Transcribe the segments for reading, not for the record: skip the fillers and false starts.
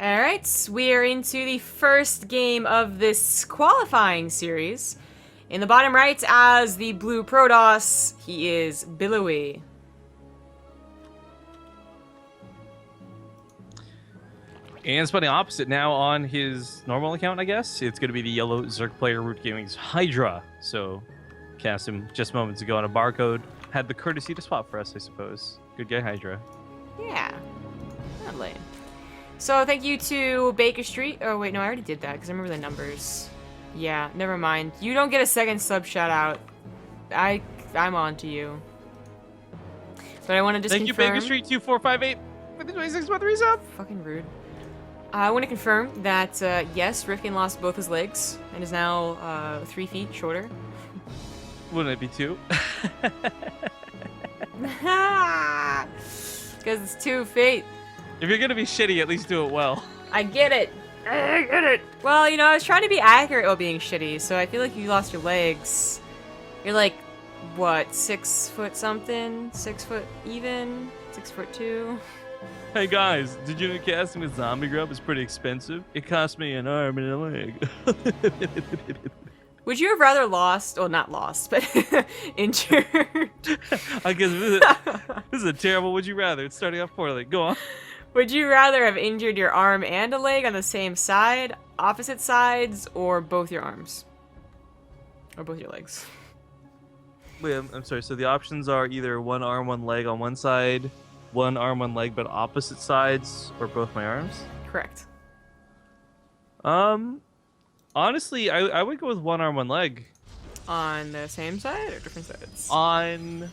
Alright, we are into the first game of this qualifying series. In the bottom right, as the blue Protoss, he is Billowy. And it's funny opposite now on his normal account, I guess. It's going to be the yellow Zerg player Root Gaming's Hydra. So, cast him just moments ago on a barcode. Had the courtesy to swap for us, I suppose. Good guy, Hydra. Yeah. Lovely. So, thank you to Baker Street. Oh, wait, no, I already did that because I remember the numbers. Yeah, never mind. You don't get a second sub shout out. I'm on to you. But I want to just Thank confirm... you, Baker Street 2458 with the 26-month sub. Fucking rude. I want to confirm that, yes, Rifkin lost both his legs and is now 3 feet shorter. Wouldn't it be 2? Because it's 2 feet. If you're going to be shitty, at least do it well. I get it. I get it. Well, you know, I was trying to be accurate while being shitty, so I feel like you lost your legs. You're like, what, 6 foot something? 6 foot even? 6'2"? Hey guys, did you know casting with zombie grub is pretty expensive? It cost me an arm and a leg. Would you have rather lost, well, not lost, but injured? I guess this is a terrible would you rather. It's starting off poorly. Go on. Would you rather have injured your arm and a leg on the same side, opposite sides, or both your arms? Or both your legs? Wait, I'm sorry. So the options are either one arm, one leg on one side, one arm, one leg, but opposite sides, or both my arms? Correct. Honestly, I would go with one arm, one leg. On the same side or different sides? On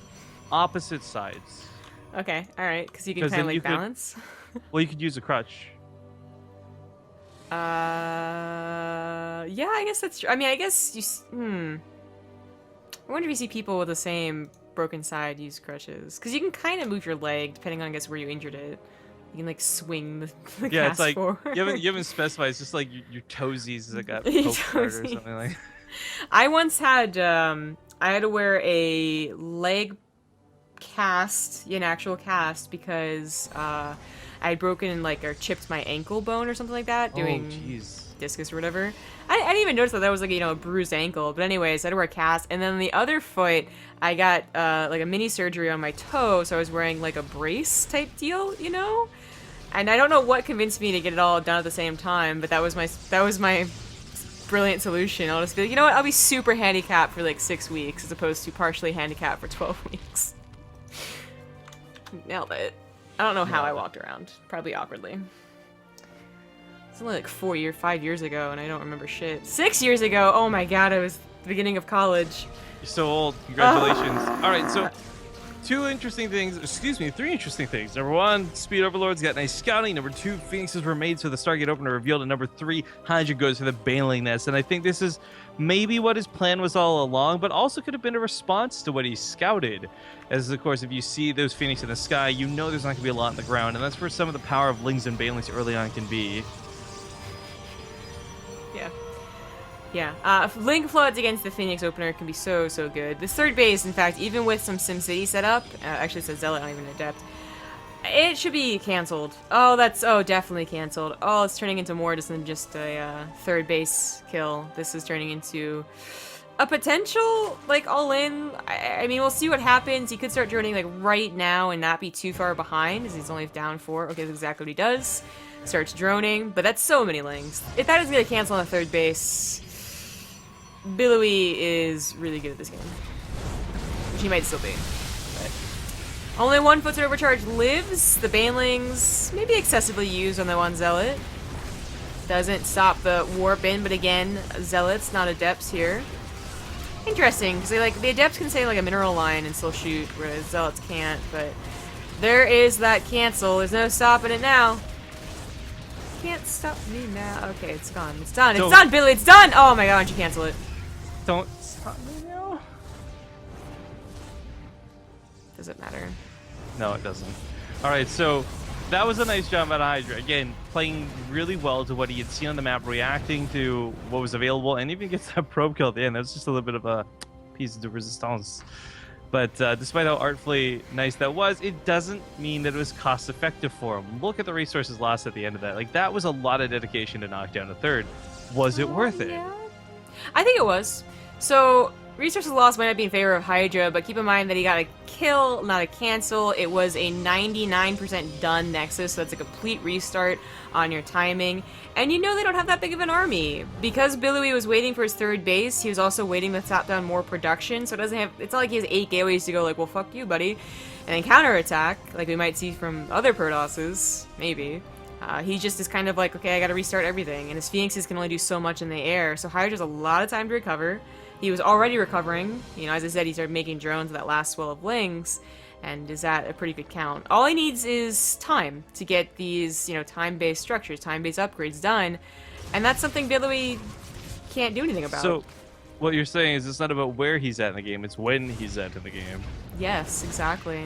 opposite sides. Okay, alright, because you can kind of like balance. Well, you could use a crutch. Yeah, I guess that's true. I mean, I guess I wonder if you see people with the same broken side use crutches. Because you can kind of move your leg depending on, I guess, where you injured it. You can, like, swing the Yeah, cast it's like, forward. you haven't specified. It's just like your toesies that got poked hard or something like that. I once had, I had to wear a leg cast, an actual cast, because I had broken, like, or chipped my ankle bone or something like that doing discus or whatever. I didn't even notice that was like, a bruised ankle. But anyways, I had to wear a cast. And then the other foot, I got like a mini surgery on my toe, so I was wearing like a brace type deal, And I don't know what convinced me to get it all done at the same time, but that was my brilliant solution. I'll just be like, you know what? I'll be super handicapped for like 6 weeks as opposed to partially handicapped for 12 weeks. Nailed it. I don't know how I walked around. Probably awkwardly. It's only like 5 years ago, and I don't remember shit. 6 years ago! Oh my god, it was the beginning of college. You're so old. Congratulations. Alright, so three interesting things. Number one, Speed Overlords got nice scouting. Number two, Phoenixes were made so the Stargate opener revealed. And number three, Hydra goes for the Baneling Nest. And I think this is maybe what his plan was all along, but also could have been a response to what he scouted. As, of course, if you see those Phoenix in the sky, you know there's not going to be a lot in the ground. And that's where some of the power of Lings and Banelings early on can be. Yeah, Link floods against the Phoenix opener can be so good. This third base, in fact, even with some SimCity setup, actually it says Zealot, not even Adept, it should be cancelled. Oh, definitely cancelled. Oh, it's turning into more than just a third base kill. This is turning into a potential, like, all-in. I mean, we'll see what happens. He could start droning, like, right now and not be too far behind, as he's only down 4. Okay, that's exactly what he does. Starts droning, but that's so many Lings. If that is going to cancel on the third base, Billowy is really good at this game. Which he might still be. But only 1 foot overcharge lives. The Banelings may be excessively used on the one Zealot. Doesn't stop the warp in, but again, Zealots, not Adepts here. Interesting, because the Adepts can say like a mineral line and still shoot, whereas Zealots can't, but there is that cancel. There's no stopping it now. Can't stop me now. Okay, it's gone. It's done. It's done, Billy. It's done. Oh my god, why don't you cancel it? Don't stop me now. Does it matter? No, it doesn't. Alright, so that was a nice job out of Hydra. Again, playing really well to what he had seen on the map, reacting to what was available, and even gets that probe kill at the end. That's just a little bit of a piece de resistance. But despite how artfully nice that was, it doesn't mean that it was cost effective for him. Look at the resources lost at the end of that. Like, that was a lot of dedication to knock down a third. Was it worth it? Yeah. I think it was. So, resources lost might not be in favor of Hydra, but keep in mind that he got a kill, not a cancel. It was a 99% done Nexus, so that's a complete restart on your timing. And you know they don't have that big of an army. Because Billowy was waiting for his third base, he was also waiting to tap down more production, so it doesn't have, it's not like he has 8 gateways to go like, well, fuck you, buddy. And then counterattack, like we might see from other Protosses, maybe. He just is kind of like, okay, I gotta restart everything, and his Phoenixes can only do so much in the air, so Hydra's a lot of time to recover. He was already recovering, you know, as I said, he started making drones with that last swell of Lings, and is at a pretty good count. All he needs is time to get these, you know, time-based structures, time-based upgrades done, and that's something Billowy can't do anything about. So, what you're saying is it's not about where he's at in the game, it's when he's at in the game. Yes, exactly.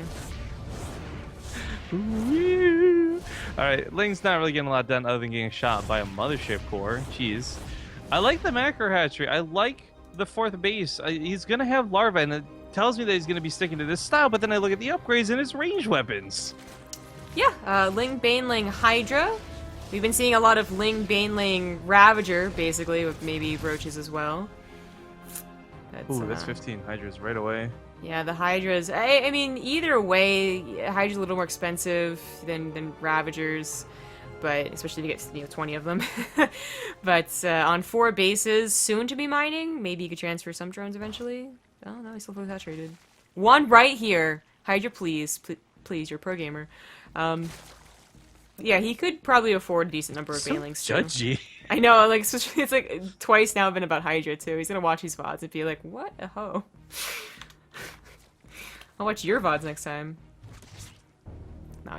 Alright, Ling's not really getting a lot done other than getting shot by a mothership core. Jeez. I like the macro hatchery. I like the 4th base. He's going to have larvae, and it tells me that he's going to be sticking to this style, but then I look at the upgrades and his ranged weapons. Yeah, Ling, Baneling, Hydra. We've been seeing a lot of Ling, Baneling, Ravager, basically, with maybe roaches as well. Ooh, that's 15 Hydras right away. Yeah, the Hydras. I mean, either way, Hydra's a little more expensive than Ravagers, but especially to get 20 of them. But on 4 bases, soon to be mining. Maybe you could transfer some drones eventually. Oh no, he's still fully saturated. One right here. Hydra, please, please, you're a pro gamer. Yeah, he could probably afford a decent number of Banelings too. Judgy. I know, like it's like twice now been about Hydra too. He's gonna watch these VODs and be like, what a hoe. I'll watch your VODs next time. No,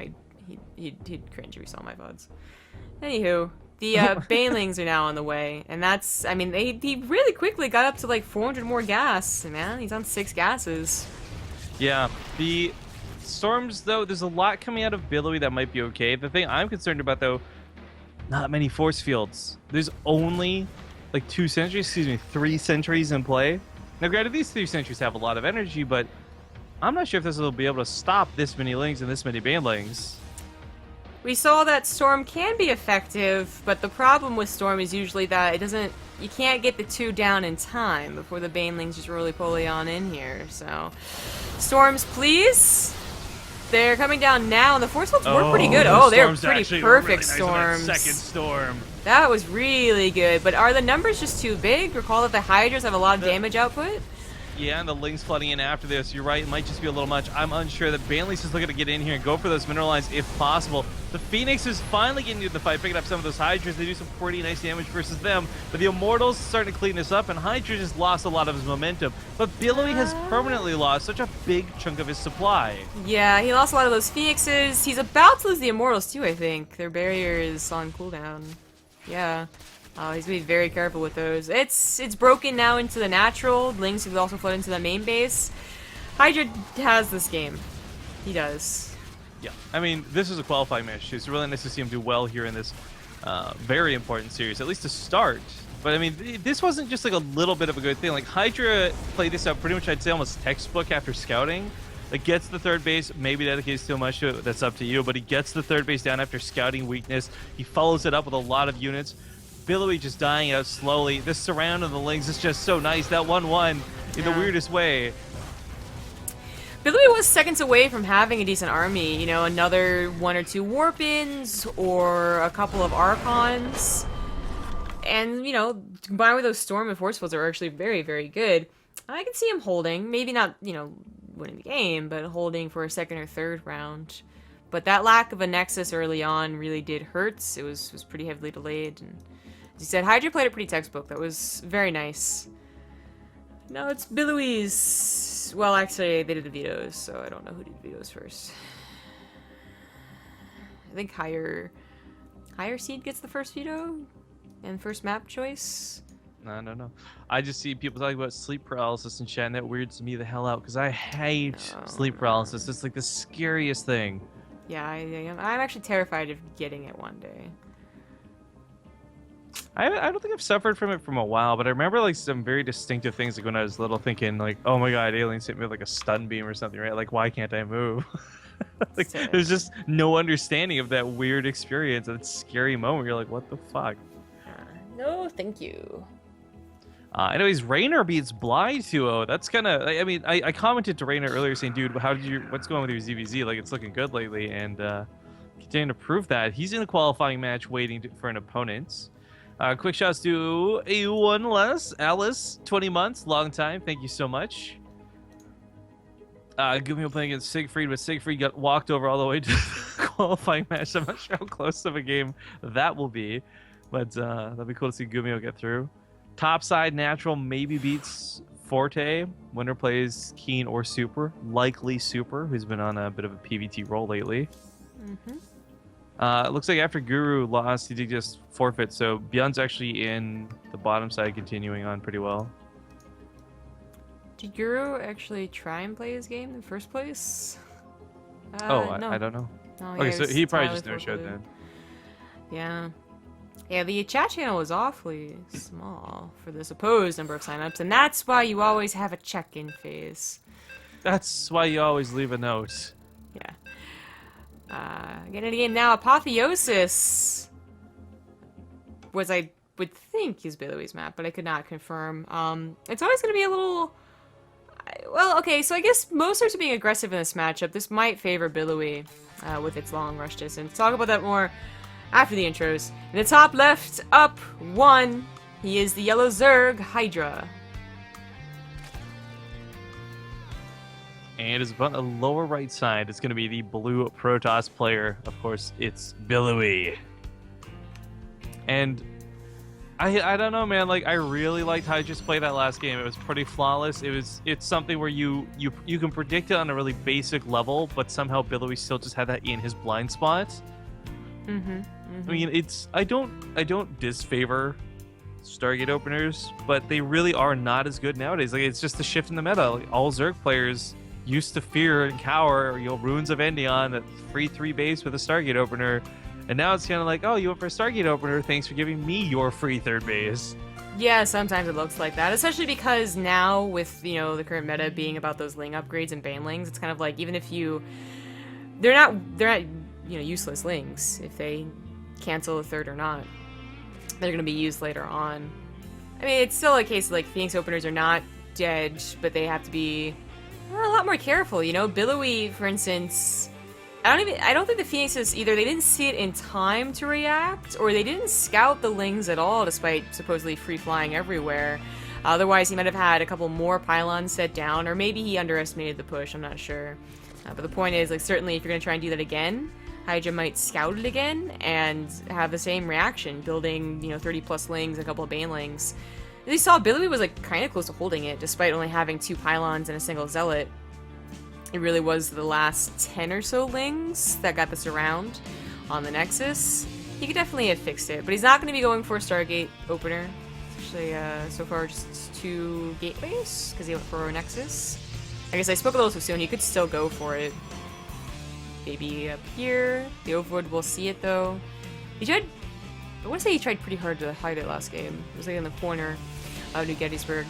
he'd cringe if he saw my VODs. Anywho, the Banelings are now on the way, and that's, I mean, he really quickly got up to like 400 more gas, man. He's on 6 gases. Yeah, the storms, though, there's a lot coming out of Billowy that might be okay. The thing I'm concerned about, though, not many force fields. There's only like 3 sentries in play. Now, granted, these 3 sentries have a lot of energy, but I'm not sure if this will be able to stop this many Lings and this many Banelings. We saw that Storm can be effective, but the problem with Storm is usually that it doesn't, you can't get the 2 down in time before the Banelings just roly-poly on in here, so. Storms, please! They're coming down now, and the force fields were pretty good. Oh, they're pretty perfect really storms. Nice second storm. That was really good, but are the numbers just too big? Recall that the Hydras have a lot of damage output. Yeah, and the Lings flooding in after this. You're right, it might just be a little much. I'm unsure that Banelings is looking to get in here and go for those mineral lines if possible. The Phoenix is finally getting into the fight, picking up some of those Hydras. They do some pretty nice damage versus them. But the Immortals starting to clean this up, and Hydra just lost a lot of his momentum. But Billowy has permanently lost such a big chunk of his supply. Yeah, he lost a lot of those Phoenixes. He's about to lose the Immortals too, I think. Their barrier is on cooldown. Yeah. He's gonna be very careful with those. It's broken now into the natural. Lings will also flood into the main base. Hydra has this game. He does. Yeah, I mean, this is a qualifying match too. It's really nice to see him do well here in this very important series, at least to start. But I mean, this wasn't just like a little bit of a good thing. Like, Hydra played this out pretty much, I'd say, almost textbook after scouting. Like, gets the 3rd base, maybe dedicates too much to it, that's up to you, but he gets the 3rd base down after scouting weakness. He follows it up with a lot of units. Billowy just dying out slowly. This surround of the Lings is just so nice. That 1-1 in the weirdest way. Billowy was seconds away from having a decent army. You know, another 1 or 2 Warp-ins or a couple of Archons. And, you know, combined with those Storm and Force Fields are actually very, very good. I can see him holding. Maybe not, you know, winning the game, but holding for a 2nd or 3rd round. But that lack of a Nexus early on really did hurt. It was pretty heavily delayed. And as you said, Hydra played it pretty textbook. That was very nice. Now it's Billowy's. Well, actually, they did the vetoes, so I don't know who did vetoes first. I think higher seed gets the first veto and first map choice. I don't know. I just see people talking about sleep paralysis and chat, and that weirds me the hell out because I hate sleep paralysis. It's like the scariest thing. Yeah, I'm actually terrified of getting it one day. I don't think I've suffered from it from a while, but I remember like some very distinctive things like when I was little, thinking like, "Oh my god, aliens hit me with like a stun beam or something, right? Like, why can't I move?" Like, there's just no understanding of that weird experience, that scary moment. Where you're like, "What the fuck?" No, thank you. Anyways, Raynor beats Bly 2-0. That's kind of. I mean, I commented to Raynor earlier saying, "Dude, what's going on with your ZvZ? Like, it's looking good lately," and continuing to prove that he's in a qualifying match, waiting for an opponent. Quick shouts to A1 Less, Alice, 20 months, long time. Thank you so much. Gumio playing against Siegfried, but Siegfried got walked over all the way to the qualifying match. I'm not sure how close of a game that will be, but that'd be cool to see Gumio get through. Topside Natural maybe beats Forte. Winner plays Keen or Super, likely Super, who's been on a bit of a PVT roll lately. Mm-hmm. It looks like after Guru lost, he did just forfeit, so Bjorn's actually in the bottom side, continuing on pretty well. Did Guru actually try and play his game in the first place? No. No. I don't know. No, Okay, so he probably just never showed forfeited. then. Yeah. Yeah, the chat channel was awfully small for the supposed number of signups, and that's why you always have a check-in phase. That's why you always leave a note. Yeah. Getting into the game now. Apotheosis was, I would think, is Billowy's map, but I could not confirm. It's always going to be a little... Well, okay, so I guess most sorts of being aggressive in this matchup. This might favor Billowy with its long rush distance. Talk about that more after the intros. In the top left, up one, he is the yellow Zerg, Hydra. And his opponent on the lower right side is going to be the blue Protoss player. Of course, it's Billowy. And I don't know, man. Like, I really liked how I just played that last game. It was pretty flawless. It's something where you can predict it on a really basic level, but somehow Billowy still just had that in his blind spot. Mm-hmm. I mean, I don't disfavor Stargate openers, but they really are not as good nowadays. Like, it's just a shift in the meta. Like, all Zerg players used to fear and cower, Ruins of Endion, that free 3 base with a Stargate opener, and now it's kind of like, oh, you went for a Stargate opener, thanks for giving me your free 3rd base. Yeah, sometimes it looks like that, especially because now with, the current meta being about those Ling upgrades and banlings, it's kind of like, even if they're not useless Lings if they cancel a 3rd or not. They're going to be used later on. I mean, it's still a case of, like, Phoenix openers are not dead, but they have to be a lot more careful, Billowy, for instance, I don't think the Phoenixes either, they didn't see it in time to react, or they didn't scout the Lings at all, despite supposedly free-flying everywhere. Otherwise, he might have had a couple more pylons set down, or maybe he underestimated the push, I'm not sure. But the point is, like, certainly if you're going to try and do that again, Hydra might scout it again and have the same reaction, building, 30-plus Lings and a couple of Banelings. They saw Billowy was, like, kind of close to holding it, despite only having 2 pylons and a single Zealot. It really was the last 10 or so Lings that got this around on the Nexus. He could definitely have fixed it, but he's not going to be going for a Stargate opener. Actually, so far just 2 gateways, because he went for a Nexus. I guess I spoke a little too soon. He could still go for it. Maybe up here. The Overwood will see it, though. He tried... I want to say he tried pretty hard to hide it last game. It was like in the corner of New Gettysburg.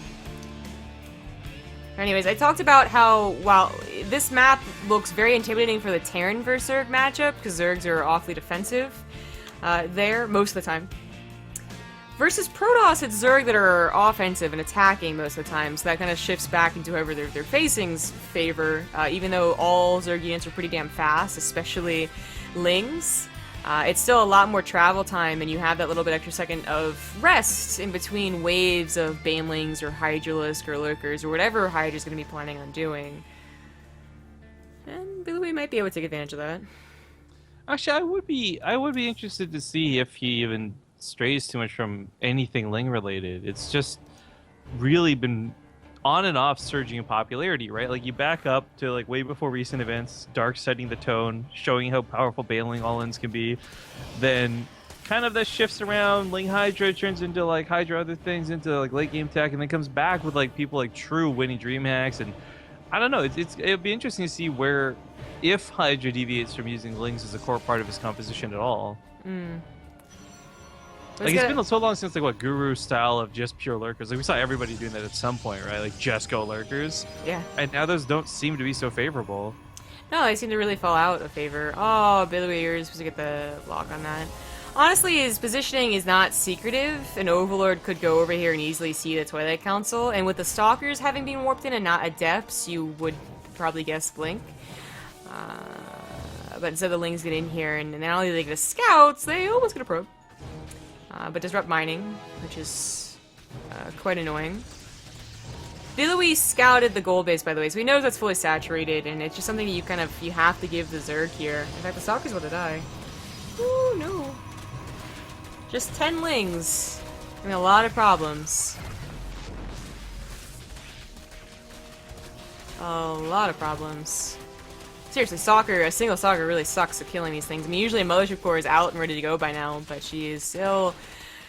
Anyways, I talked about how, while this map looks very intimidating for the Terran vs Zerg matchup, because Zergs are awfully defensive there most of the time. Versus Protoss, it's Zerg that are offensive and attacking most of the time, so that kind of shifts back into whoever they're facing's favor, even though all Zerg units are pretty damn fast, especially Lings. It's still a lot more travel time, and you have that little bit extra second of rest in between waves of Banelings or Hydralisk or Lurkers or whatever Hydra's going to be planning on doing. And Billowy might be able to take advantage of that. Actually, I would be interested to see if he even strays too much from anything Ling related. It's just really been on and off surging in popularity, right? Like, you back up to, like, way before recent events, Dark setting the tone, showing how powerful Baneling all-ins can be. Then kind of that shifts around, Ling Hydra turns into, like, Hydra other things, into, like, late game tech, and then comes back with, like, people like True winning dream hacks. And I don't know, it'd be interesting to see where, if Hydra deviates from using Lings as a core part of his composition at all. Like, it's been so long since, like, what, Guru style of just pure lurkers. Like, we saw everybody doing that at some point, right? Like, just go lurkers. Yeah. And now those don't seem to be so favorable. No, they seem to really fall out of favor. Oh, Billowy, you're supposed to get the lock on that. Honestly, his positioning is not secretive. An Overlord could go over here and easily see the Twilight Council, and with the Stalkers having been warped in and not Adepts, you would probably guess Blink. But instead the Lings get in here, and not only do they get a Scouts, they almost get a Probe. But Disrupt Mining, which is quite annoying. Billowy scouted the gold base, by the way, so he knows that's fully saturated, and it's just something that you have to give the Zerg here. In fact, the Stalker's about to die. Ooh, no. Just 10 Lings. I mean, a lot of problems. A lot of problems. Seriously, a single Stalker really sucks at killing these things. I mean, usually a Mothership Core is out and ready to go by now, but she is still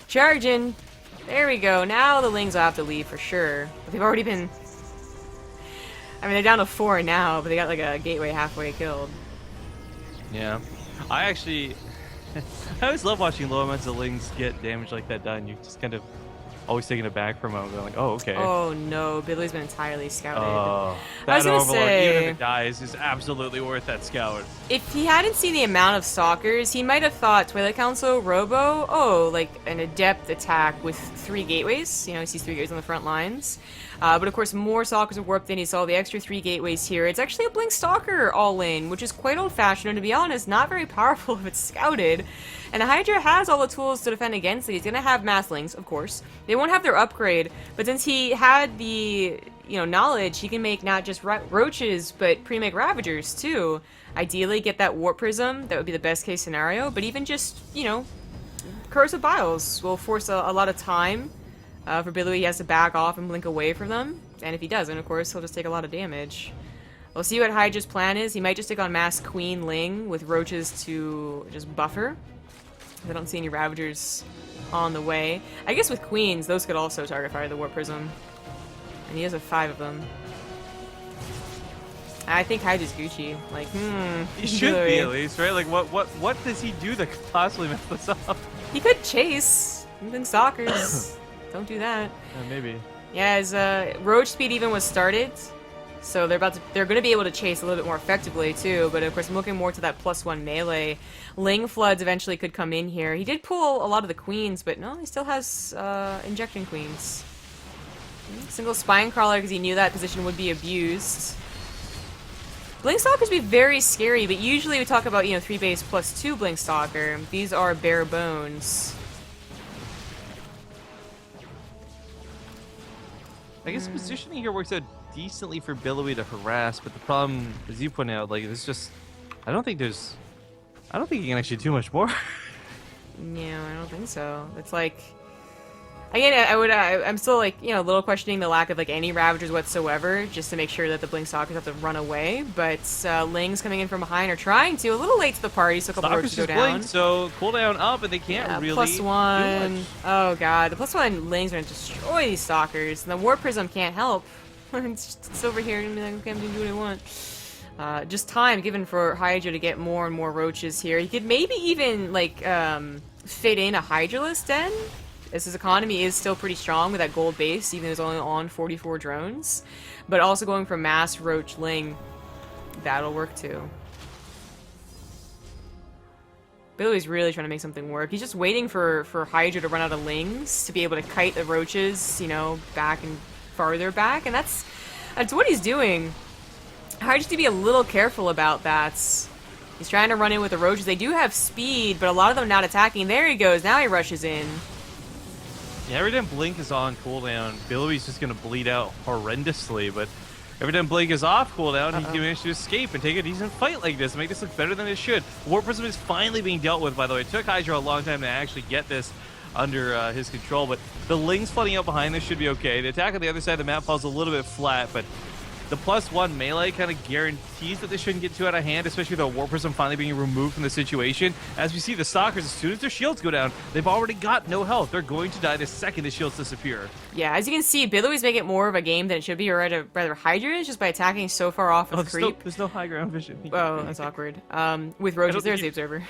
charging. There we go. Now the Lings will have to leave for sure. But they've already been... I mean, they're down to 4 now, but they got like a gateway halfway killed. Yeah. I actually... I always love watching low amounts of Lings get damage like that done. You just kind of always taking it back for a moment, going like, oh, okay. Oh no, Billy's been entirely scouted. That Overlord, even if it dies, is absolutely worth that scout. If he hadn't seen the amount of Stalkers, he might have thought Twilight Council, Robo, oh, like an Adept attack with 3 gateways. You know, he sees 3 gateways on the front lines. But of course, more Stalkers are warped in. He saw the extra 3 gateways here. It's actually a Blink Stalker all in, which is quite old-fashioned, and to be honest, not very powerful if it's scouted. And Hydra has all the tools to defend against it. He's going to have Masslings, of course. They won't have their upgrade, but since he had the, knowledge, he can make not just roaches, but pre-make Ravagers, too. Ideally, get that Warp Prism. That would be the best-case scenario, but even just, Curse of Biles will force a lot of time. For Billowy, he has to back off and blink away from them. And if he doesn't, of course, he'll just take a lot of damage. We'll see what Hydra's plan is. He might just stick on Mass Queen Ling with roaches to just buffer. I don't see any Ravagers on the way. I guess with Queens, those could also target fire the Warp Prism. And he has 5 of them. I think Hydra's Gucci. Like, He should be, at least, right? Like, what does he do that could possibly mess this up? He could chase. Even Stalkers. Don't do that. Yeah, maybe. Yeah, his roach speed even was started, so they're going to be able to chase a little bit more effectively too. But of course, I'm looking more to that +1 melee. Ling Floods eventually could come in here. He did pull a lot of the queens, but no, he still has injection queens. Single spine crawler because he knew that position would be abused. Blink Stalkers be very scary, but usually we talk about 3 base +2 Blink Stalker. These are bare bones. I guess positioning here works out decently for Billowy to harass, but the problem, as you point out, like, it's just, I don't think you can actually do much more. No, I don't think so. It's like, again, I'm still like, a little questioning the lack of like any Ravagers whatsoever, just to make sure that the Blink Stalkers have to run away. But Ling's coming in from behind, or trying to, a little late to the party, so a couple roaches go down. Blink, so cooldown up, and they can't really +1. do much. Oh god, the +1 Ling's gonna destroy these Stalkers, and the Warp Prism can't help. it's over here, and be like, okay, I'm gonna do what I want. Just time given for Hydra to get more and more roaches here. He could maybe even like fit in a Hydraless Den, as his economy is still pretty strong with that gold base, even though it's only on 44 drones. But also going for mass roach Ling, that'll work too. Billy's really trying to make something work. He's just waiting for Hydra to run out of Lings to be able to kite the roaches, back and farther back, and that's what he's doing. Hydra needs to be a little careful about that. He's trying to run in with the roaches. They do have speed, but a lot of them not attacking. There he goes. Now he rushes in. Yeah, every time Blink is on cooldown, Billowy's just going to bleed out horrendously, but every time Blink is off cooldown, he can manage to escape and take a decent fight like this, make this look better than it should. Warp Prism is finally being dealt with, by the way. It took Hydra a long time to actually get this under his control, but the Lings flooding out behind this should be okay. The attack on the other side of the map falls a little bit flat, but The +1 melee kind of guarantees that they shouldn't get too out of hand, especially with the War Prism finally being removed from the situation. As we see, the Stalkers, as soon as their shields go down, they've already got no health. They're going to die the second the shields disappear. Yeah, as you can see, Billowy's making it more of a game than it should be, or rather Hydra is, just by attacking so far off with creep. There's no high ground vision. Oh, that's awkward. With roaches, there's the observer.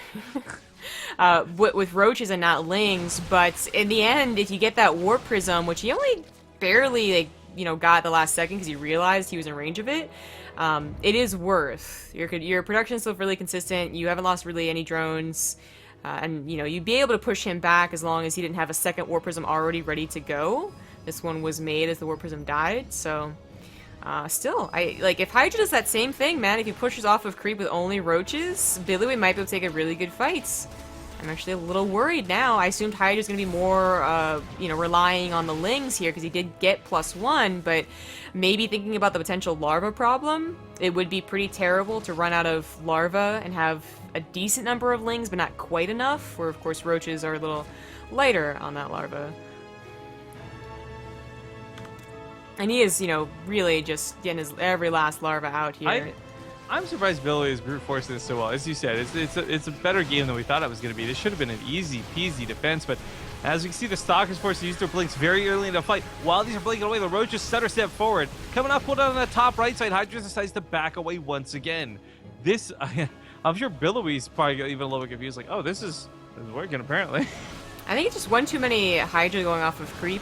With roaches and not lings, but in the end, if you get that Warp Prism, which he only barely, like, you know, got the last second because he realized he was in range of it, it is worth. Your production is still really consistent. You haven't lost really any drones, and you know, you'd be able to push him back as long as he didn't have a second Warp Prism already ready to go. This one was made as the Warp Prism died, so still, if Hydra does that same thing, man, if he pushes off of creep with only roaches, Billowy might be able to take a really good fight. I'm actually a little worried now. I assumed Hydra's going to be more, you know, relying on the lings here because he did get +1, but maybe thinking about the potential larva problem, it would be pretty terrible to run out of larva and have a decent number of lings, but not quite enough, where, of course, roaches are a little lighter on that larva. And he is, you know, really just getting his every last larva out here. I'm surprised Billowy is brute forcing this so well. As you said, it's a better game than we thought it was going to be. This should have been an easy peasy defense, but as we can see, the Stalkers forced to use their blinks very early in the fight. While these are blinking away, the roaches stutter step forward. Coming off, pulled down on the top right side, Hydra decides to back away once again. This, I'm sure Billowy's probably even a little bit confused, like, oh, this is working apparently. I think it's just one too many Hydra going off of creep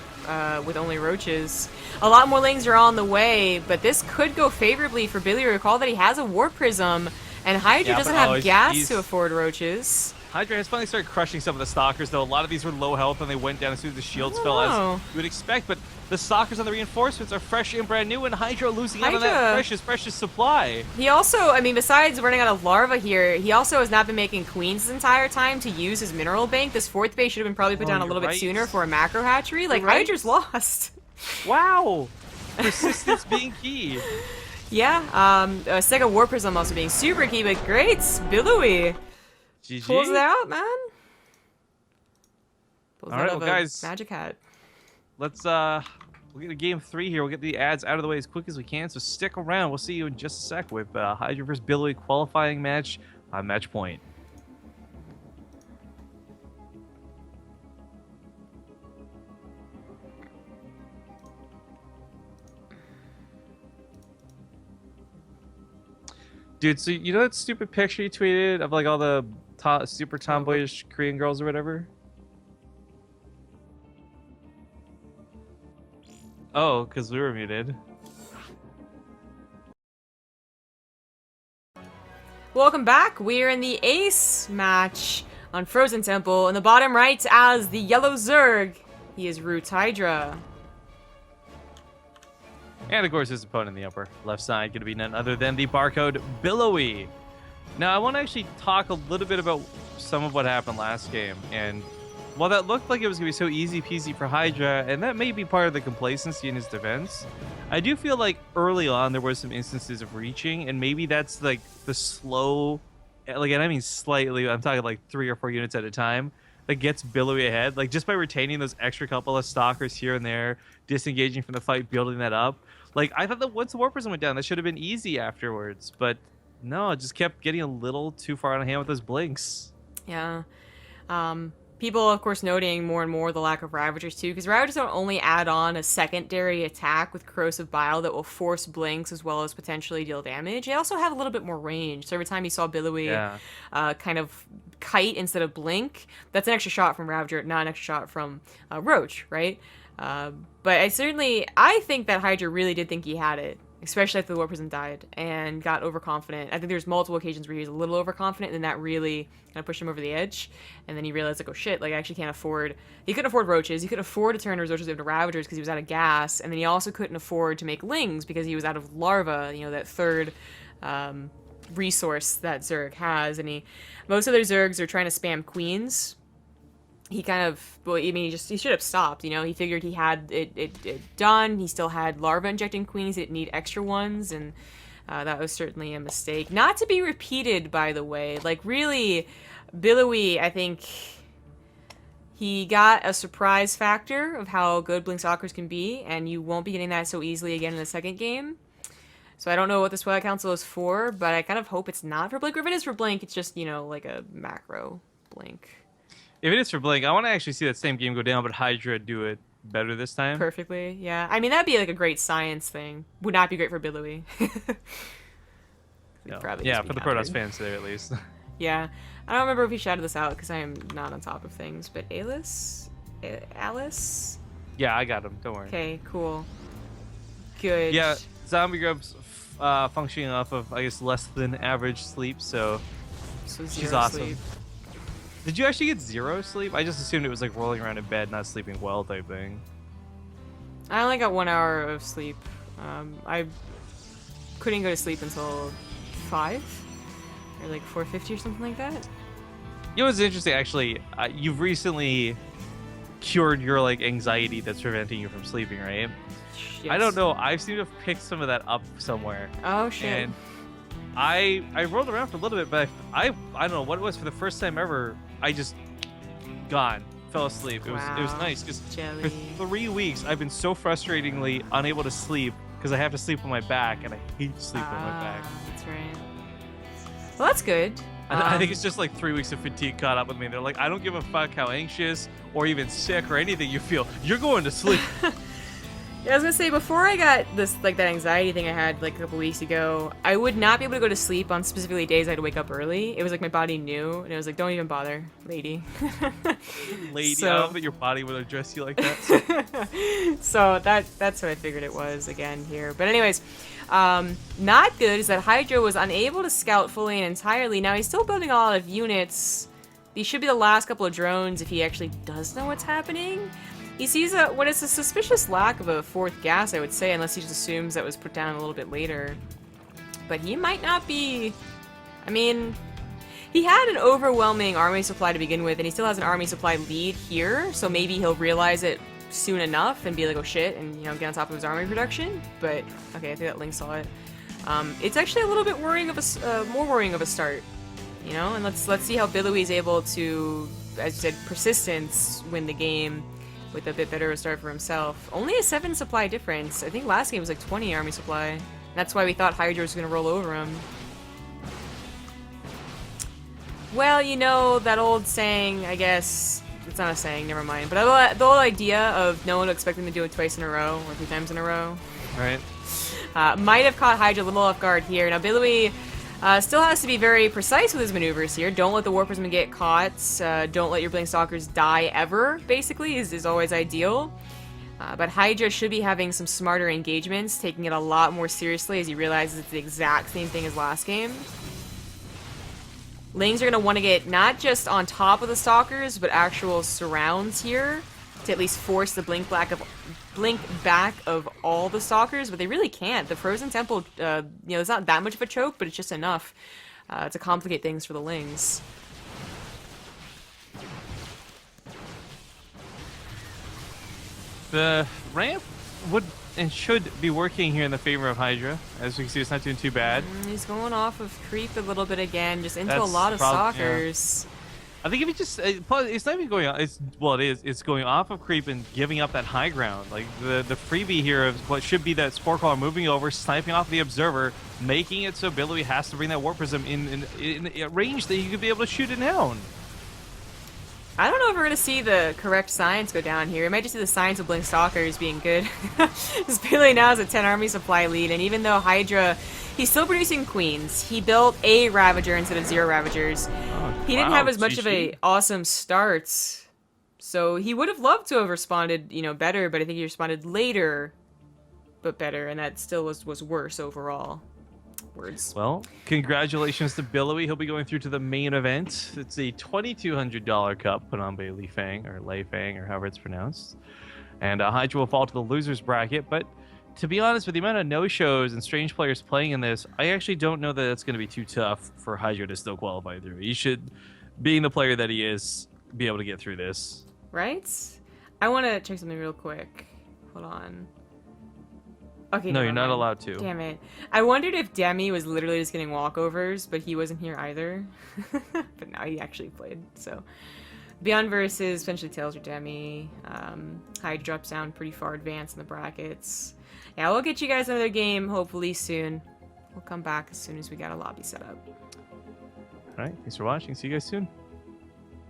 with only roaches. A lot more lings are on the way, but this could go favorably for Billy. Recall that he has a War Prism, and Hydra doesn't have gas to afford roaches. Hydra has finally started crushing some of the Stalkers, though. A lot of these were low health, and they went down as soon as the shields fell, as you would expect. But the Stalkers on the reinforcements are fresh and brand new, and Hydra losing out on that precious supply. He also, I mean, besides running out of larva here, he also has not been making queens this entire time to use his mineral bank. This 4th base should have been probably put down a little bit sooner for a macro hatchery. Like, Hydra's lost. Wow. Persistence being key. Yeah, a second War Prism also being super key, but great. Billowy. GG. Pulls it out, man. Pulls All right, well, guys, magic hat. Let's we'll get to game 3 here. We'll get the ads out of the way as quick as we can. So stick around. We'll see you in just a sec with Hydra vs. Billowy qualifying match on match point. Dude, so you know that stupid picture you tweeted of like all the super tomboyish Korean girls or whatever? Oh, because we were muted. Welcome back. We're in the Ace match on Frozen Temple. In the bottom right, as the yellow Zerg, he is Roots Hydra. And of course, his opponent in the upper left side going to be none other than the barcode Billowy. Now, I want to actually talk a little bit about some of what happened last game. And while that looked like it was going to be so easy peasy for Hydra, and that may be part of the complacency in his defense, I do feel like early on there were some instances of reaching, and maybe that's like the slow, like, and I mean slightly, I'm talking like 3 or 4 units at a time, that gets Billowy ahead. Like, just by retaining those extra couple of Stalkers here and there, disengaging from the fight, building that up. Like, I thought that once the War Prism went down, that should have been easy afterwards, but no, it just kept getting a little too far out of hand with those blinks. Yeah. People, of course, noting more and more the lack of Ravagers, too, because Ravagers don't only add on a secondary attack with Corrosive Bile that will force blinks as well as potentially deal damage. They also have a little bit more range, so every time you saw Billowy kind of kite instead of blink, that's an extra shot from Ravager, not an extra shot from Roach, right? But I think that Hydra really did think he had it, especially after the War Prism died and got overconfident. I think there's multiple occasions where he was a little overconfident, and that really kind of pushed him over the edge. And then he realized, like, oh shit, like, I actually can't afford. He couldn't afford roaches. He couldn't afford to turn his roaches into Ravagers because he was out of gas. And then he also couldn't afford to make lings because he was out of larva, you know, that third resource that Zerg has. And most other Zergs are trying to spam queens. He kind of, well, I mean, he should have stopped, you know? He figured he had it done. He still had larva injecting queens. He didn't need extra ones, and that was certainly a mistake. Not to be repeated, by the way. Like, really, Billowy, I think he got a surprise factor of how good Blink Stalkers can be, and you won't be getting that so easily again in the second game. So I don't know what the Twilight Council is for, but I kind of hope it's not for Blink. Or if it is for Blink, it's just, you know, like a macro Blink. If it is for Blink, I want to actually see that same game go down, but Hydra do it better this time. Perfectly, yeah. I mean, that'd be like a great science thing. Would not be great for Billowy. No. Probably Yeah, just for be the Protoss countered. fans there at least. Yeah. I don't remember if he shouted this out because I am not on top of things, but Alice? Alice? Yeah, I got him. Don't worry. Okay, cool. Good. Yeah, Zombie Grub's functioning off of, I guess, less than average sleep, so So she's zero awesome. sleep. Did you actually get 0 sleep? I just assumed it was like rolling around in bed, not sleeping well type thing. I only got 1 hour of sleep. I couldn't go to sleep until 5 or like 4:50 or something like that. You know what's interesting, actually? You've recently cured your like anxiety that's preventing you from sleeping, right? Yes. I don't know. I seem to have picked some of that up somewhere. Oh shit. And I rolled around for a little bit, but I don't know what it was. For the first time ever, I just gone, fell asleep. It was Wow. nice because Jelly. for 3 weeks I've been so frustratingly unable to sleep because I have to sleep on my back, and I hate sleeping on my back. That's right. Well, that's good. I think it's just like 3 weeks of fatigue caught up with me. They're like, I don't give a fuck how anxious or even sick or anything you feel. You're going to sleep. Yeah, I was gonna say, before I got this, like, that anxiety thing I had, like, a couple weeks ago, I would not be able to go to sleep on specifically days I had to wake up early. It was like my body knew, and it was like, don't even bother, lady. Lady, So- I don't think your body would address you like that. So that's what I figured it was again here. But anyways, not good is that Hydra was unable to scout fully and entirely. Now he's still building a lot of units. These should be the last couple of drones if he actually does know what's happening. He sees what is a suspicious lack of a 4th gas, I would say, unless he just assumes that was put down a little bit later. But he might not be... I mean, he had an overwhelming army supply to begin with, and he still has an army supply lead here, so maybe he'll realize it soon enough and be like, oh shit, and, you know, get on top of his army production. But, okay, I think that Link saw it. It's actually a little bit worrying of more worrying of a start, you know? And let's see how Billowy is able to, as you said, persistence win the game with a bit better of a start for himself. Only a 7 supply difference. I think last game was like 20 army supply. That's why we thought Hydra was going to roll over him. Well, you know, that old saying, I guess... It's not a saying, never mind. But the whole idea of no one will expect them to do it twice in a row, or 3 times in a row, Right? might have caught Hydra a little off guard here. Now, Billowy still has to be very precise with his maneuvers here. Don't let the War Prism get caught. Don't let your Blink Stalkers die ever, basically, is always ideal. But Hydra should be having some smarter engagements, taking it a lot more seriously as he realizes it's the exact same thing as last game. Lings are going to want to get not just on top of the Stalkers, but actual surrounds here to at least force the blink back of all the Stalkers, but they really can't. The Frozen Temple, you know, it's not that much of a choke, but it's just enough to complicate things for the Lings. The ramp would and should be working here in the favor of Hydra. As we can see, it's not doing too bad. He's going off of creep a little bit again, just into a That's lot of yeah. Stalkers. I think if he just, it's not even going on. It's going off of creep and giving up that high ground. Like the freebie here of what should be that Spore Crawler moving over, sniping off the observer, making it so Billowy has to bring that Warp Prism in a range that you could be able to shoot it down. I don't know if we're going to see the correct science go down here. We might just see the science of Blink Stalkers being good. Because Billowy now has a 10 army supply lead, and even though Hydra, he's still producing queens. He built a Ravager instead of 0 Ravagers. He didn't have as much of a awesome start, so he would have loved to have responded, you know, better, but I think he responded later, but better, and that still was worse overall. Words. Well, congratulations to Billowy. He'll be going through to the main event. It's a $2,200 cup put on by Feng, or Feng, or however it's pronounced. And Hydra will fall to the losers bracket, but to be honest, with the amount of no-shows and strange players playing in this, I actually don't know that it's going to be too tough for Hydra to still qualify through. He should, being the player that he is, be able to get through this. Right? I want to check something real quick. Hold on. Okay, No, never you're not mind. allowed to. Damn it. I wondered if Demi was literally just getting walkovers, but he wasn't here either. But now he actually played, so... Beyond versus potentially Tails or Demi. Hydra drops down pretty far advanced in the brackets. Yeah, we'll get you guys another game hopefully soon. We'll come back as soon as we got a lobby set up. All right. Thanks for watching. See you guys soon.